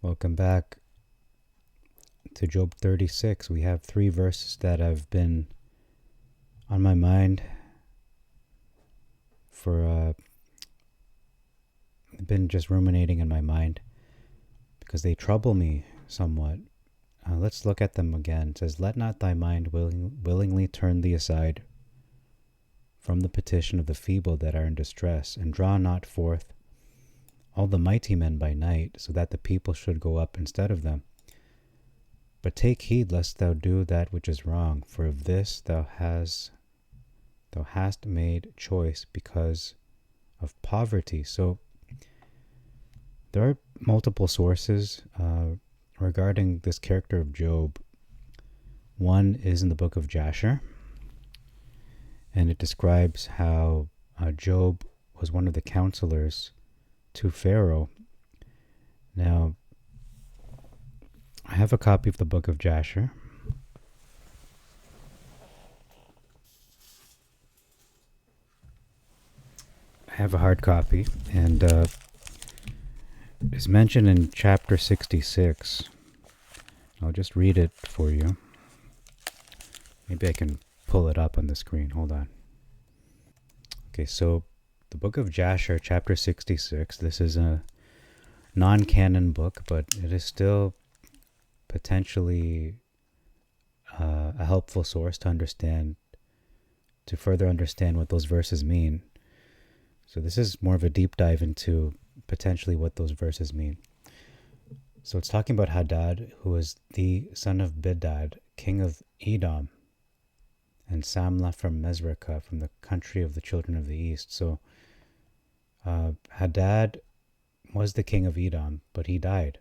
Welcome back to Job 36. We have 3 verses that have been on my mind for been just ruminating in my mind because they trouble me somewhat. Let's look at them again. It says, "Let not thy mind willingly turn thee aside from the petition of the feeble that are in distress, and draw not forth all the mighty men by night, so that the people should go up instead of them. But take heed lest thou do that which is wrong, for of this thou hast made choice because of poverty." So there are multiple sources regarding this character of Job. One is in the book of Jasher, and it describes how Job was one of the counselors to Pharaoh. Now, I have a copy of the book of Jasher. I have a hard copy, and it's mentioned in chapter 66. I'll just read it for you. Maybe I can pull it up on the screen. Hold on. Okay, so the book of Jasher, chapter 66. This is a non-canon book, but it is still potentially a helpful source to further understand what those verses mean. So this is more of a deep dive into potentially what those verses mean. So it's talking about Hadad, who was the son of Bedad, king of Edom, and Samlah from Mesrekah, from the country of the children of the east. So Hadad was the king of Edom, but he died.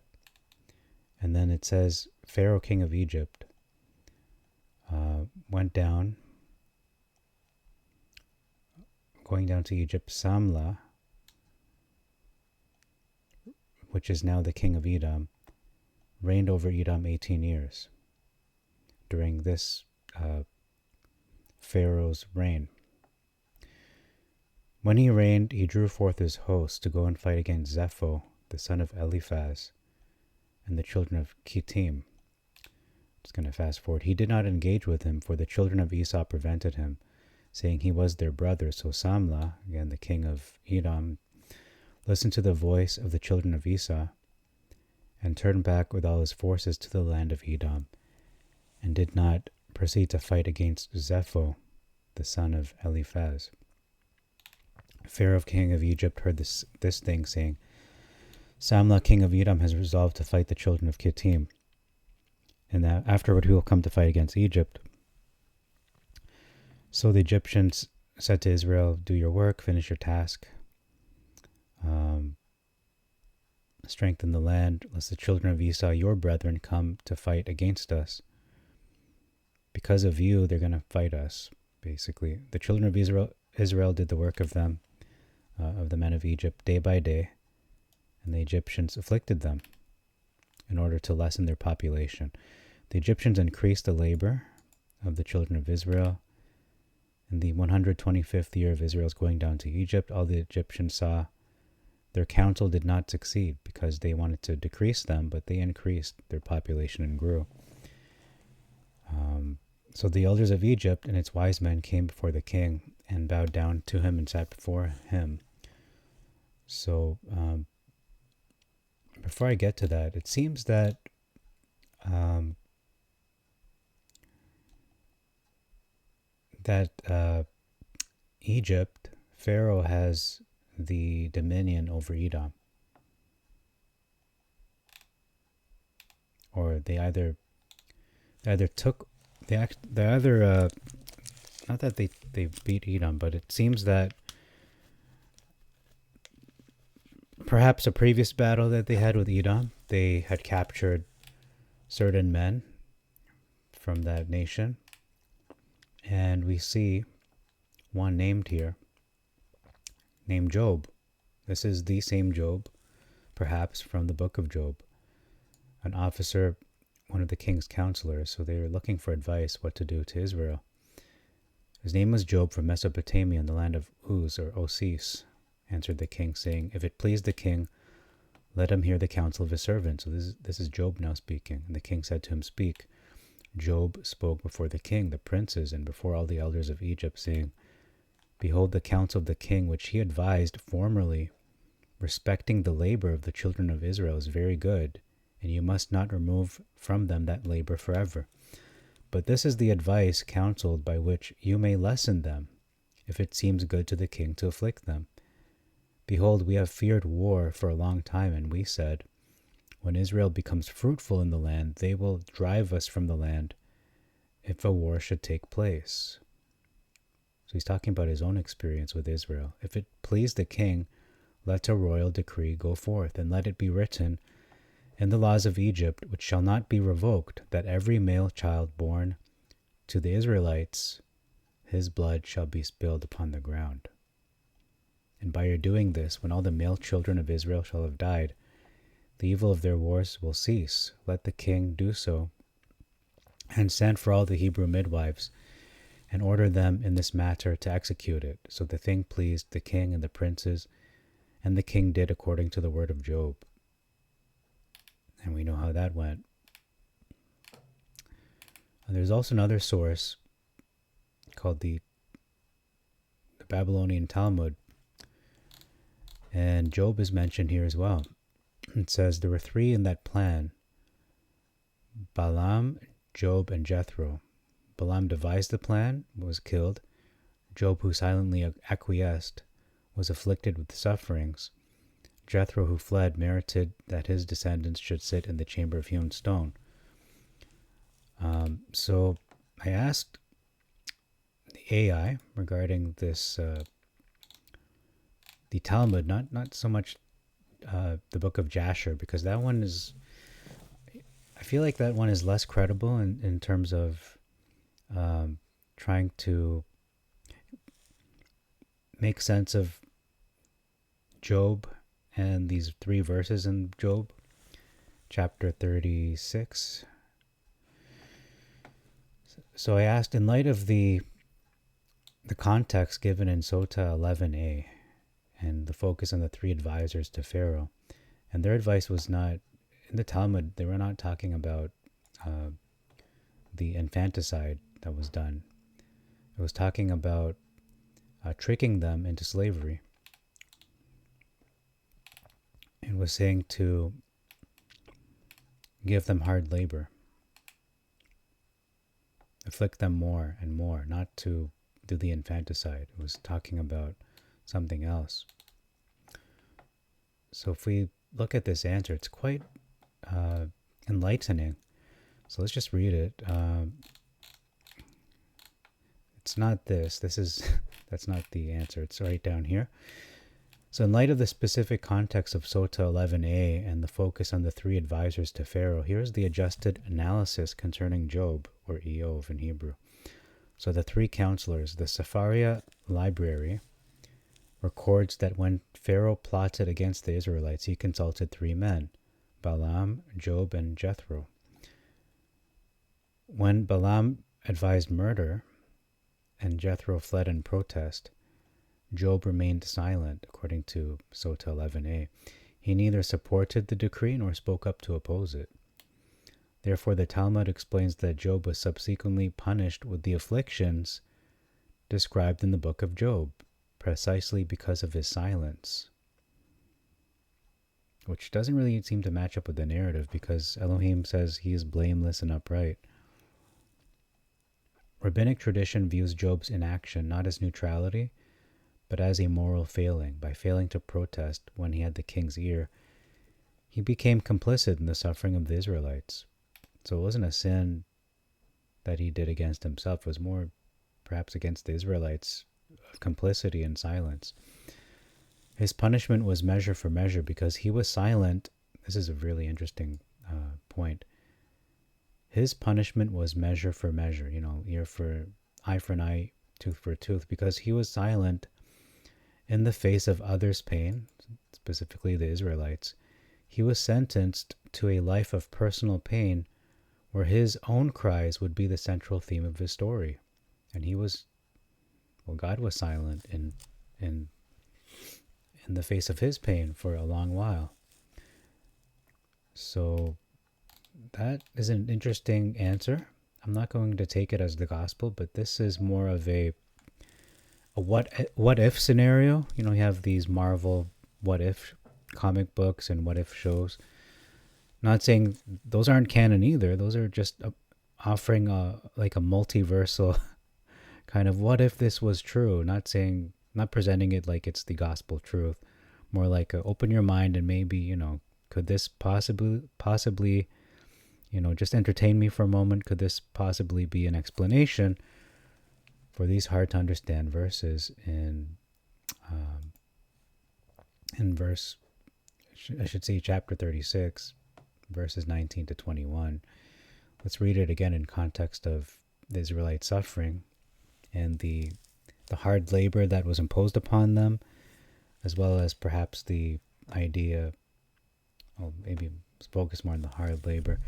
And then it says Pharaoh, king of Egypt, went down, going down to Egypt. Samlah, which is now the king of Edom, reigned over Edom 18 years during this Pharaoh's reign. When he reigned, he drew forth his host to go and fight against Zepho, the son of Eliphaz, and the children of Kittim. Just going to fast forward. He did not engage with him, for the children of Esau prevented him, saying he was their brother. So Samlah, again the king of Edom, listened to the voice of the children of Esau, and turned back with all his forces to the land of Edom, and did not proceed to fight against Zepho, the son of Eliphaz. Pharaoh, king of Egypt, heard this thing, saying, "Samlah, king of Edom, has resolved to fight the children of Kittim, and that afterward he will come to fight against Egypt." So the Egyptians said to Israel, "Do your work, finish your task, strengthen the land, lest the children of Esau, your brethren, come to fight against us. Because of you, they're going to fight us," basically. The children of Israel did the work of the men of Egypt, day by day, and the Egyptians afflicted them in order to lessen their population. The Egyptians increased the labor of the children of Israel. In the 125th year of Israel's going down to Egypt, all the Egyptians saw their counsel did not succeed, because they wanted to decrease them, but they increased their population and grew. So the elders of Egypt and its wise men came before the king and bowed down to him and sat before him. So before I get to that, it seems that Egypt, Pharaoh has the dominion over Edom. Or they either took, not that they beat Edom, but it seems that perhaps a previous battle that they had with Edom, they had captured certain men from that nation. And we see one named here, named Job. This is the same Job, perhaps, from the book of Job. An officer, one of the king's counselors, so they were looking for advice what to do to Israel. His name was Job, from Mesopotamia in the land of Uz, or Osis, answered the king, saying, "If it please the king, Let him hear the counsel of his servant. So this is Job now speaking. And the king said to him, Speak. Job spoke before the king, the princes, and before all the elders of Egypt, saying, Behold, the counsel of the king, which he advised formerly, respecting the labor of the children of Israel, is very good, and you must not remove from them that labor forever. But this is the advice counseled by which you may lessen them, if it seems good to the king to afflict them. Behold, we have feared war for a long time, and we said, When Israel becomes fruitful in the land, they will drive us from the land if a war should take place. So he's talking about his own experience with Israel. If it please the king, let a royal decree go forth, and let it be written in the laws of Egypt, which shall not be revoked, that every male child born to the Israelites, his blood shall be spilled upon the ground. And by your doing this, when all the male children of Israel shall have died, the evil of their wars will cease. Let the king do so, and send for all the Hebrew midwives, and order them in this matter to execute it. So the thing pleased the king and the princes, and the king did according to the word of Job. And we know how that went. And there's also another source called the Babylonian Talmud, and Job is mentioned here as well. It says there were three in that plan: Balaam, Job, and Jethro. Balaam devised the plan, was killed. Job, who silently acquiesced, was afflicted with sufferings. Jethro, who fled, merited that his descendants should sit in the chamber of hewn stone. So I asked the AI regarding this, the Talmud, not so much the book of Jasher, because that one is, I feel like that one is less credible in terms of trying to make sense of Job and these three verses in Job, chapter 36. So I asked, in light of the context given in Sota 11a, and the focus on the three advisors to Pharaoh, and their advice was not, in the Talmud, they were not talking about the infanticide that was done. It was talking about tricking them into slavery. It was saying to give them hard labor, afflict them more and more, not to do the infanticide. It was talking about something else. So if we look at this answer, it's quite enlightening. So let's just read it. It's not this. That's not the answer. It's right down here. So in light of the specific context of Sota 11a and the focus on the three advisors to Pharaoh, here's the adjusted analysis concerning Job, or Eov in Hebrew. So the three counselors, the Sepharia Library records that when Pharaoh plotted against the Israelites, he consulted three men, Balaam, Job, and Jethro. When Balaam advised murder and Jethro fled in protest, Job remained silent, according to Sota 11a. He neither supported the decree nor spoke up to oppose it. Therefore, the Talmud explains that Job was subsequently punished with the afflictions described in the book of Job, precisely because of his silence. Which doesn't really seem to match up with the narrative, because Elohim says he is blameless and upright. Rabbinic tradition views Job's inaction not as neutrality, but as a moral failing. By failing to protest when he had the king's ear, he became complicit in the suffering of the Israelites. So it wasn't a sin that he did against himself. It was more perhaps against the Israelites, of complicity and silence. His punishment was measure for measure because he was silent. This is a really interesting point. His punishment was measure for measure, ear for an eye, tooth for a tooth, because he was silent in the face of others' pain, specifically the Israelites. He was sentenced to a life of personal pain where his own cries would be the central theme of his story. And God was silent in the face of his pain for a long while. So that is an interesting answer. I'm not going to take it as the gospel, but this is more of a what if scenario. You know, you have these Marvel what if comic books and what if shows. Not saying those aren't canon either. Those are just offering like a multiversal kind of what if this was true. Not presenting it like it's the gospel truth. More like open your mind and maybe, could this possibly, just entertain me for a moment. Could this possibly be an explanation for these hard to understand verses in verse, I should say chapter 36, verses 19 to 21. Let's read it again in context of the Israelite suffering and the hard labor that was imposed upon them, as well as perhaps the idea, maybe focus more on the hard labor.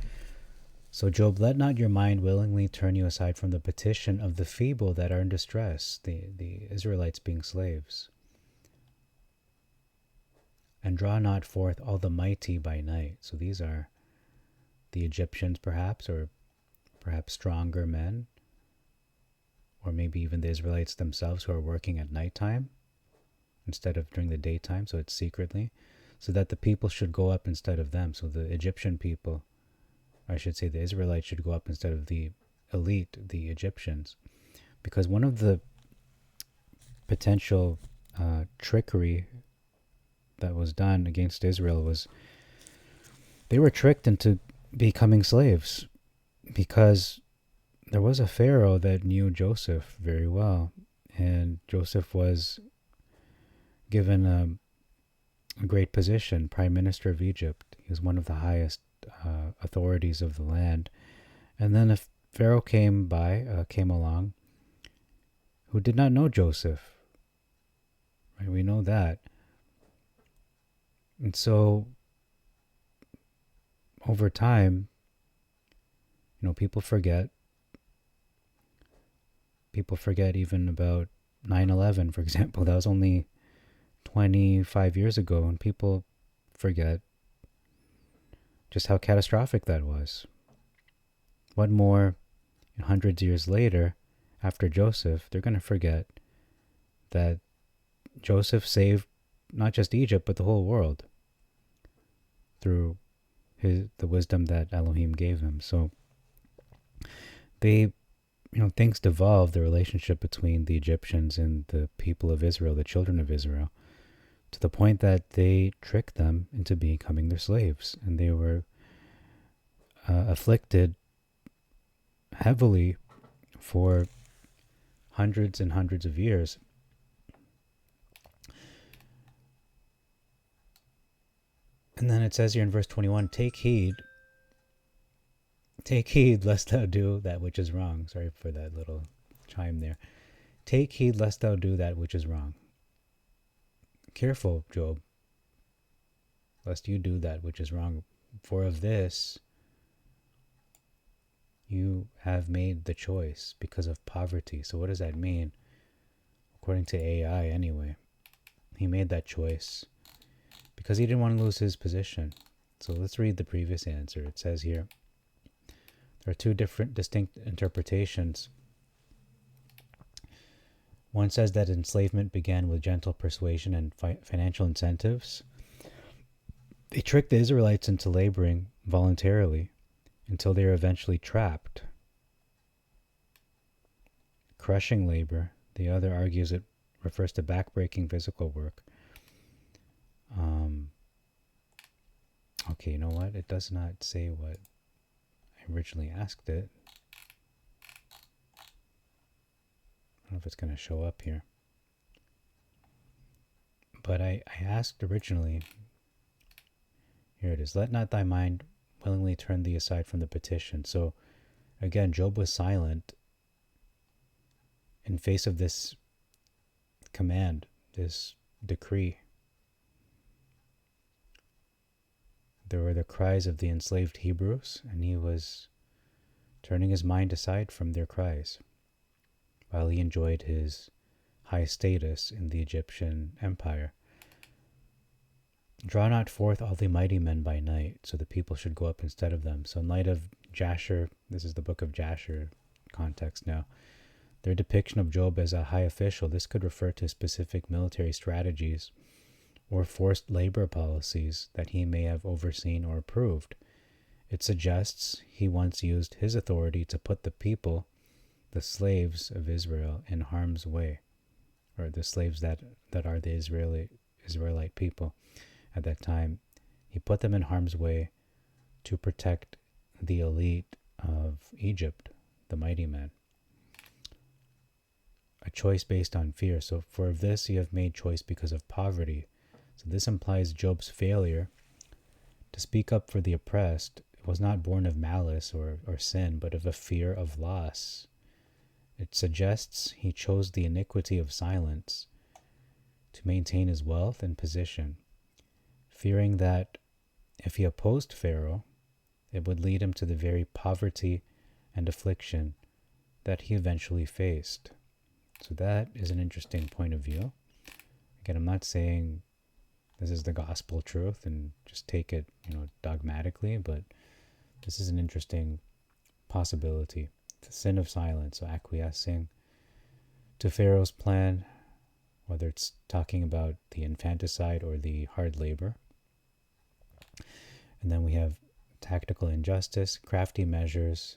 So Job, let not your mind willingly turn you aside from the petition of the feeble that are in distress, the Israelites being slaves. And draw not forth all the mighty by night. So these are the Egyptians perhaps, or perhaps stronger men, or maybe even the Israelites themselves who are working at nighttime instead of during the daytime, so it's secretly, so that the people should go up instead of them. So the Egyptian people, I should say the Israelites, should go up instead of the elite, the Egyptians. Because one of the potential trickery that was done against Israel was they were tricked into becoming slaves, because there was a Pharaoh that knew Joseph very well, and Joseph was given a great position, Prime Minister of Egypt. He was one of the highest authorities of the land. And then a Pharaoh came along, who did not know Joseph. Right? We know that. And so, over time, people forget. People forget even about 9/11, for example. That was only 25 years ago, and people forget just how catastrophic that was. What more, hundreds of years later, after Joseph, they're going to forget that Joseph saved not just Egypt, but the whole world through the wisdom that Elohim gave him. So things devolved, the relationship between the Egyptians and the people of Israel, the children of Israel, to the point that they tricked them into becoming their slaves. And they were afflicted heavily for hundreds and hundreds of years. And then it says here in verse 21, take heed lest thou do that which is wrong. Sorry for that little chime there. Take heed lest thou do that which is wrong. Careful, Job, lest you do that which is wrong. For of this you have made the choice because of poverty. So what does that mean? According to AI anyway, he made that choice because he didn't want to lose his position. So let's read the previous answer. It says here, there are two distinct interpretations. One says that enslavement began with gentle persuasion and financial incentives. They tricked the Israelites into laboring voluntarily until they were eventually trapped. Crushing labor. The other argues it refers to backbreaking physical work. Okay, you know what? It does not say what I originally asked it. I don't know if it's going to show up here. But I asked originally, here it is, let not thy mind willingly turn thee aside from the petition. So again, Job was silent in face of this command, this decree. There were the cries of the enslaved Hebrews, and he was turning his mind aside from their cries while he enjoyed his high status in the Egyptian empire. Draw not forth all the mighty men by night, so the people should go up instead of them. So in light of Jasher, this is the book of Jasher context now, their depiction of Job as a high official, this could refer to specific military strategies or forced labor policies that he may have overseen or approved. It suggests he once used his authority to put the people, the slaves of Israel, in harm's way, or the slaves that are the Israelite people at that time. He put them in harm's way to protect the elite of Egypt, the mighty men. A choice based on fear. So for of this you have made choice because of poverty. So this implies Job's failure to speak up for the oppressed was not born of malice or sin, but of a fear of loss. It suggests he chose the iniquity of silence to maintain his wealth and position, fearing that if he opposed Pharaoh, it would lead him to the very poverty and affliction that he eventually faced. So that is an interesting point of view. Again, I'm not saying this is the gospel truth and just take it, dogmatically, but this is an interesting possibility. The sin of silence, so acquiescing to Pharaoh's plan, whether it's talking about the infanticide or the hard labor. And then we have tactical injustice, crafty measures,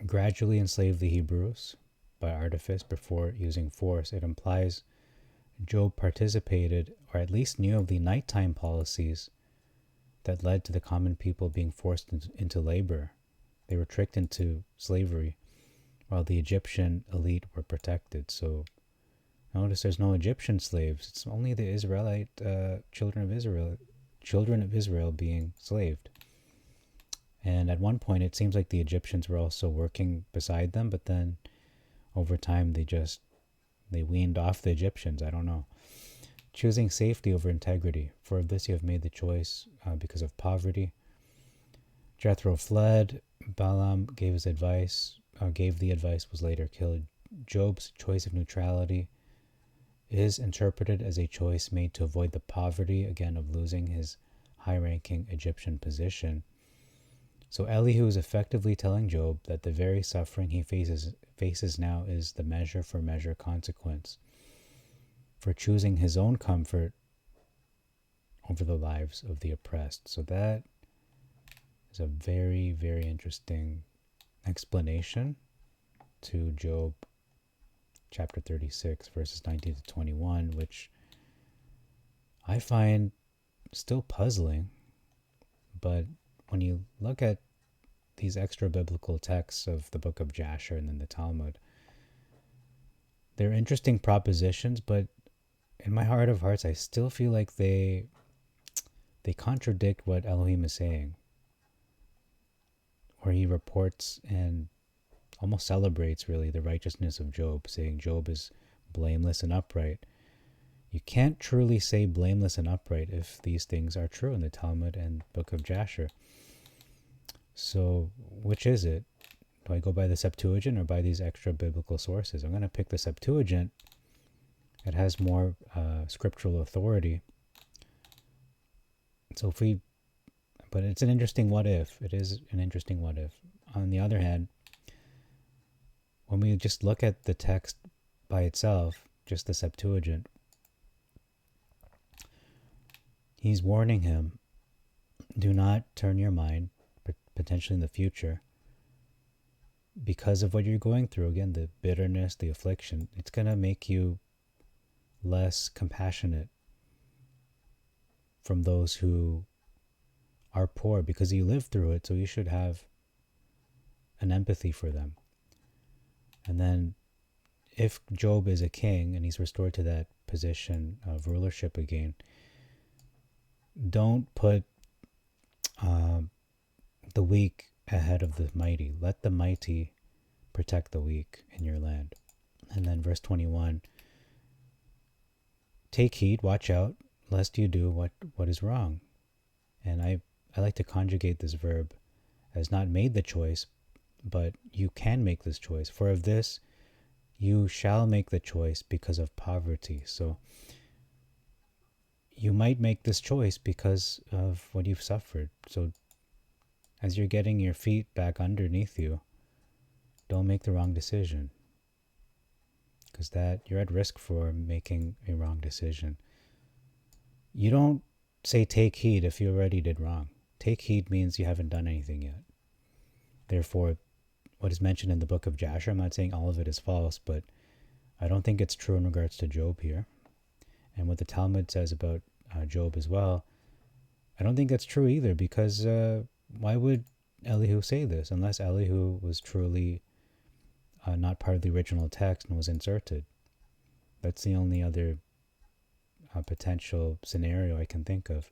gradually enslave the Hebrews by artifice before using force. It implies Job participated, or at least knew of the nighttime policies that led to the common people being forced into labor. They were tricked into slavery, while the Egyptian elite were protected. So notice there's no Egyptian slaves. It's only the Israelite children of Israel being slaved. And at one point, it seems like the Egyptians were also working beside them, but then over time, they weaned off the Egyptians. I don't know. Choosing safety over integrity. For of this you have made the choice because of poverty. Jethro fled. Balaam gave the advice, was later killed. Job's choice of neutrality is interpreted as a choice made to avoid the poverty, again, of losing his high-ranking Egyptian position. So Elihu is effectively telling Job that the very suffering he faces now is the measure for measure consequence for choosing his own comfort over the lives of the oppressed. So that is a very, very interesting explanation to Job chapter 36, verses 19 to 21, which I find still puzzling. But when you look at these extra biblical texts of the book of Jasher and then the Talmud, they're interesting propositions, but in my heart of hearts, I still feel like they contradict what Elohim is saying, where he reports and almost celebrates really the righteousness of Job, saying Job is blameless and upright. You can't truly say blameless and upright if these things are true in the Talmud and book of Jasher. So which is it? Do I go by the Septuagint or by these extra biblical sources? I'm going to pick the Septuagint. It has more scriptural authority. So but it's an interesting what if. It is an interesting what if. On the other hand, when we just look at the text by itself, just the Septuagint, he's warning him, do not turn your mind, potentially in the future, because of what you're going through. Again, the bitterness, the affliction, it's going to make you less compassionate from those who are poor, because you lived through it, so you should have an empathy for them. And then if Job is a king and he's restored to that position of rulership again, don't put the weak ahead of the mighty. Let the mighty protect the weak in your land. And then verse 21, take heed, watch out, lest you do what is wrong. And I like to conjugate this verb as not made the choice, but you can make this choice. For of this you shall make the choice because of poverty. So you might make this choice because of what you've suffered. So as you're getting your feet back underneath you, don't make the wrong decision, because that you're at risk for making a wrong decision. You don't say take heed if you already did wrong. Take heed means you haven't done anything yet. Therefore, what is mentioned in the book of Jasher, I'm not saying all of it is false, but I don't think it's true in regards to Job here. And what the Talmud says about Job as well, I don't think that's true either, because why would Elihu say this unless Elihu was truly not part of the original text and was inserted? That's the only other potential scenario I can think of.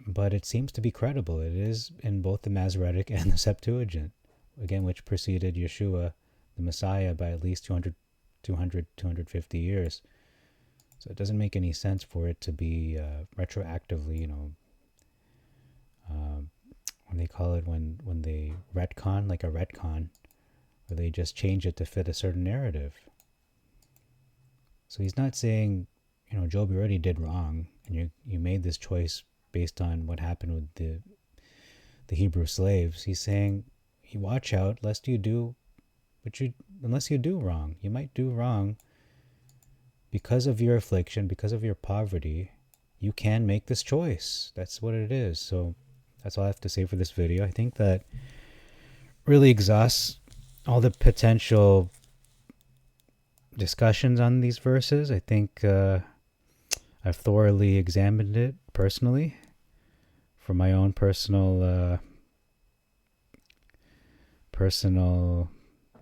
But it seems to be credible. It is in both the Masoretic and the Septuagint, again, which preceded Yeshua, the Messiah, by at least 250 years. So it doesn't make any sense for it to be retroactively, when they call it, when they retcon, like a retcon, where they just change it to fit a certain narrative. So he's not saying, Job, you already did wrong, and you made this choice based on what happened with the Hebrew slaves. He's saying, you watch out lest you do unless you do wrong. You might do wrong because of your affliction, because of your poverty. You can make this choice. That's what it is. So that's all I have to say for this video. I think that really exhausts all the potential discussions on these verses. I think I've thoroughly examined it personally for my own personal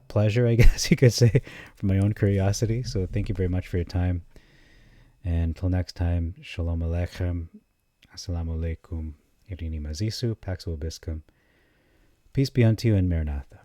pleasure, I guess you could say, for my own curiosity. So thank you very much for your time. And until next time, Shalom Aleichem, Assalamu Alaikum, Irini Mazisu, Pax Vobiscum. Peace be unto you, and Maranatha.